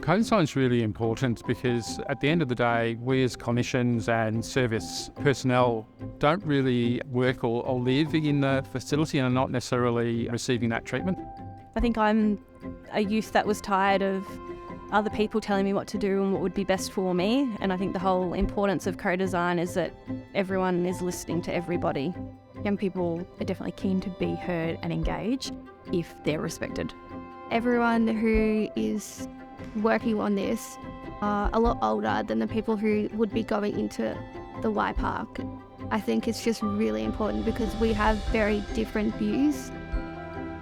Co-design is really important because at the end of the day, we as clinicians and service personnel don't really work or live in the facility and are not necessarily receiving that treatment. I think I'm a youth that was tired of other people telling me what to do and what would be best for me. And I think the whole importance of co-design is that everyone is listening to everybody. Young people are definitely keen to be heard and engage if they're respected. Everyone who is working on this are a lot older than the people who would be going into the YPARC. I think it's just really important because we have very different views.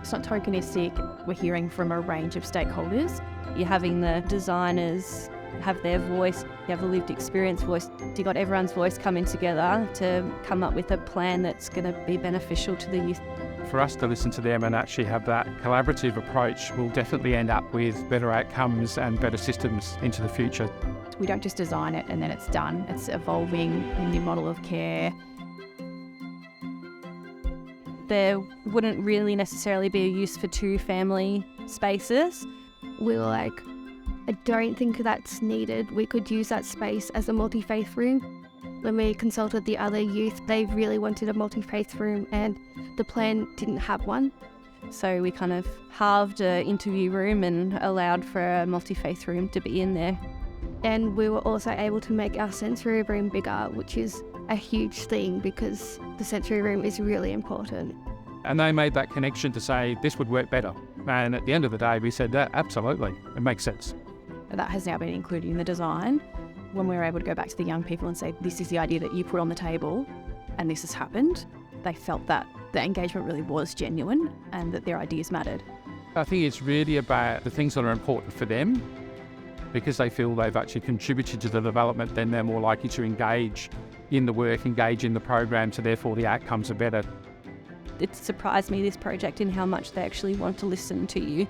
It's not tokenistic. We're hearing from a range of stakeholders. You're having the designers have their voice, you have a lived experience voice. You got everyone's voice coming together to come up with a plan that's going to be beneficial to the youth. For us to listen to them and actually have that collaborative approach will definitely end up with better outcomes and better systems into the future. We don't just design it and then it's done. It's evolving a new model of care. There wouldn't really necessarily be a use for two family spaces. We were like, I don't think that's needed. We could use that space as a multi-faith room. When we consulted the other youth, they really wanted a multi-faith room and the plan didn't have one. So we kind of halved an interview room and allowed for a multi-faith room to be in there. And we were also able to make our sensory room bigger, which is a huge thing because the sensory room is really important. And they made that connection to say this would work better. And at the end of the day, we said that absolutely, it makes sense. That has now been included in the design. When we were able to go back to the young people and say, this is the idea that you put on the table and this has happened, they felt that the engagement really was genuine and that their ideas mattered. I think it's really about the things that are important for them. Because they feel they've actually contributed to the development, then they're more likely to engage in the work, engage in the program, so therefore the outcomes are better. It surprised me, this project, in how much they actually want to listen to you.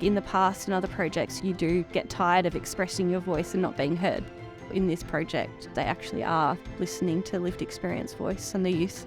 In the past and other projects, you do get tired of expressing your voice and not being heard. In this project, they actually are listening to lived experience voice and the youth.